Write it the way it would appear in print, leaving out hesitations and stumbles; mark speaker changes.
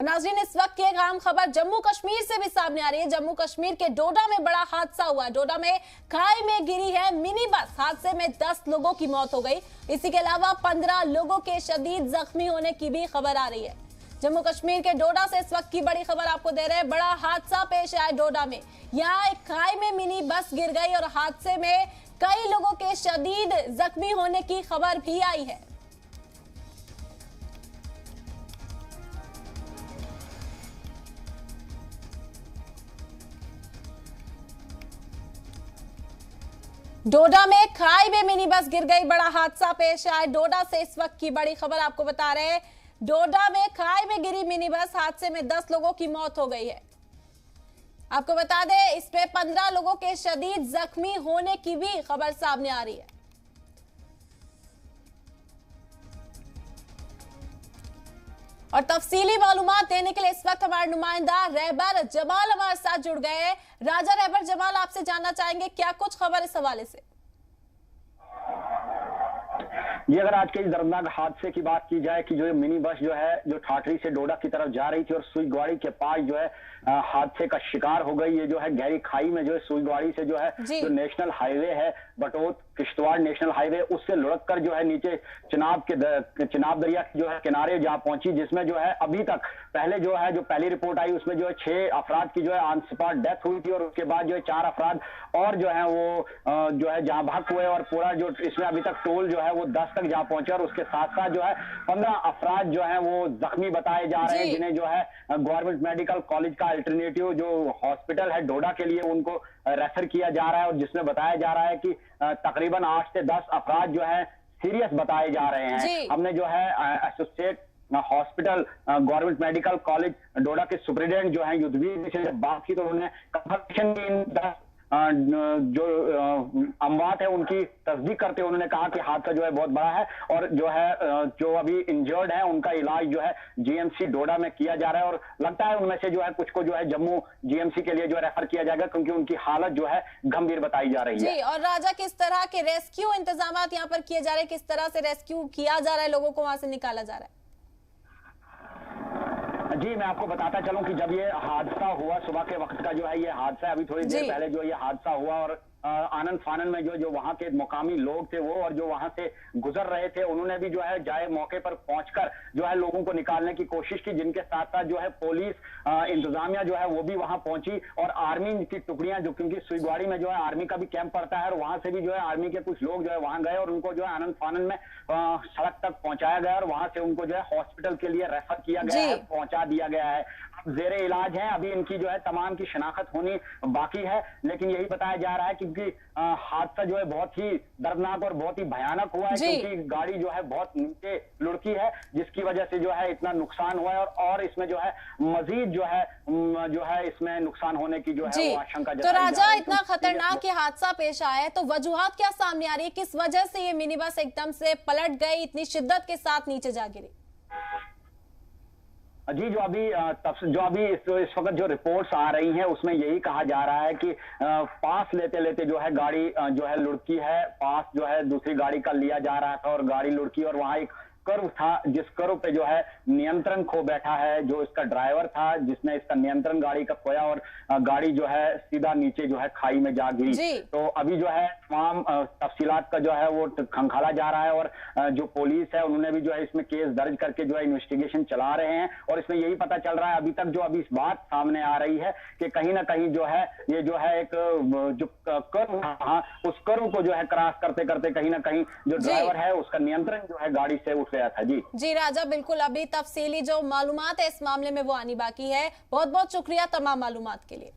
Speaker 1: नाज़रीन, इस वक्त की एक अहम खबर जम्मू कश्मीर से भी सामने आ रही है। जम्मू कश्मीर के डोडा में बड़ा हादसा हुआ है। डोडा में खाई में गिरी है मिनी बस। हादसे में 10 लोगों की मौत हो गई। इसी के अलावा 15 लोगों के शदीद जख्मी होने की भी खबर आ रही है। जम्मू कश्मीर के डोडा से इस वक्त की बड़ी खबर आपको दे रहे हैं। बड़ा हादसा पेश आया डोडा में। यहाँ एक खाई में मिनी बस गिर गई और हादसे में कई लोगों के शदीद जख्मी होने की खबर भी आई है। डोडा में खाई में मिनी बस गिर गई। बड़ा हादसा पेश आया डोडा से इस वक्त की बड़ी खबर आपको बता रहे हैं। डोडा में खाई में गिरी मिनी बस। हादसे में 10 लोगों की मौत हो गई है। आपको बता दें, इसमें 15 लोगों के शदीद जख्मी होने की भी खबर सामने आ रही है। और तफसीली मालूमात देने के लिए इस वक्त हमारे नुमाइंदा रहबर जमाल हमारे साथ जुड़ गए हैं। राजा रहबर जमाल, आपसे जानना चाहेंगे क्या कुछ खबर इस हवाले से।
Speaker 2: ये अगर आज के इस दर्दनाक हादसे की बात की जाए कि जो मिनी बस जो है जो ठाठरी से डोडा की तरफ जा रही थी और सुईगवाड़ी के पास जो है हादसे का शिकार हो गई। ये जो है गहरी खाई में जो है सुईगवाड़ी से जो है जो नेशनल हाईवे है बटोत किश्तवाड़ नेशनल हाईवे उससे लुढ़क कर जो है नीचे चिनाब दरिया जो है किनारे जा पहुंची, जिसमें जो है अभी तक पहले जो है जो पहली रिपोर्ट आई उसमें जो है 6 अफराद की जो है ऑन स्पॉट डेथ हुई थी और उसके बाद जो है 4 अफराद और जो है वो जो है जहां भाग हुए और पूरा जो इसमें अभी तक टोल जो है वो 10 तक जा पहुंचे और उसके साथ साथ जो है 15 अफराद जो है वो जख्मी बताए जा रहे हैं, जिन्हें जो है गवर्नमेंट मेडिकल कॉलेज का अल्टरनेटिव जो हॉस्पिटल है डोडा के लिए उनको रेफर किया जा रहा है और जिसमें बताया जा रहा है कि तकरीबन 8 से 10 अफराद जो है सीरियस बताए जा रहे हैं। हमने जो है associate hospital government medical college Doda के सुप्रिटेंडेंट जो है युद्धवीर से जब बात की तो उन्होंने कंफर्मेशन दी। जो अमवात है उनकी तस्दीक करते हुए उन्होंने कहा कि हादसा जो है बहुत बड़ा है और जो है जो अभी इंजर्ड है उनका इलाज जो है जीएमसी डोडा में किया जा रहा है और लगता है उनमें से जो है कुछ को जो है जम्मू जीएमसी के लिए जो है रेफर किया जाएगा क्योंकि उनकी हालत जो है गंभीर बताई जा रही है।
Speaker 1: जी, और राजा, किस तरह के रेस्क्यू इंतजाम यहाँ पर किए जा रहे हैं, किस तरह से रेस्क्यू किया जा रहा है, लोगों को वहां से निकाला जा रहा है?
Speaker 2: जी, मैं आपको बताता चलूं कि जब ये हादसा हुआ सुबह के वक्त का जो है ये हादसा अभी थोड़ी देर पहले जो ये हादसा हुआ और आनंद फानन में जो वहां के मुकामी लोग थे वो और जो वहां से गुजर रहे थे उन्होंने भी जो है जाए मौके पर पहुंचकर जो है लोगों को निकालने की कोशिश की, जिनके साथ साथ जो है पुलिस इंतजामिया जो है वो भी वहां पहुंची और आर्मी की टुकड़ियां जो क्योंकि सुईगवाड़ी में जो है आर्मी का भी कैंप पड़ता है और वहां से भी जो है आर्मी के कुछ लोग जो है वहां गए और उनको जो है आनंद फानन में सड़क तक पहुंचाया गया और वहां से उनको जो है हॉस्पिटल के लिए रेफर किया गया है, पहुंचा दिया गया है। जेरे इलाज है, अभी इनकी जो है तमाम की शिनाख्त होनी बाकी है, लेकिन यही बताया जा रहा है क्योंकि हादसा जो है बहुत ही दर्दनाक और बहुत ही भयानक हुआ है क्योंकि गाड़ी जो है बहुत नीचे लुढ़की है जिसकी वजह से जो है इतना नुकसान हुआ है और इसमें जो है मजीद जो है इसमें नुकसान होने की जो है वो आशंका
Speaker 1: तो राजा, इतना खतरनाक ये हादसा पेश आया है तो वजूहात क्या सामने आ रही है, किस वजह से ये मिनी बस एकदम से पलट गई, इतनी शिद्दत के साथ नीचे जा गिरी?
Speaker 2: जी, जो अभी इस वक्त जो रिपोर्ट्स आ रही हैं उसमें यही कहा जा रहा है कि पास लेते लेते जो है गाड़ी जो है लुढ़की है, पास जो है दूसरी गाड़ी का लिया जा रहा था और गाड़ी लुढ़की और वहां एक कर्व था जिस कर्व पे जो है नियंत्रण खो बैठा है, जो इसका ड्राइवर था जिसने इसका नियंत्रण गाड़ी का खोया और गाड़ी जो है सीधा नीचे जो है खाई में जा गिरी। तो अभी जो है तमाम तफसीलात का जो है वो खंगाला जा रहा है और जो पुलिस है उन्होंने भी जो है इसमें केस दर्ज करके जो है इन्वेस्टिगेशन चला रहे हैं और इसमें यही पता चल रहा है अभी तक जो अभी इस बात सामने आ रही है कि कहीं ना कहीं जो है ये जो है एक जो कर्व था उस कर्व को जो है क्रॉस करते करते कहीं ना कहीं जो ड्राइवर है उसका नियंत्रण जो है गाड़ी से उठ गया था।
Speaker 1: जी राजा, बिल्कुल अभी तफसीली जो मालूमात है इस मामले में वो आनी बाकी है। बहुत बहुत शुक्रिया तमाम मालूमात के लिए।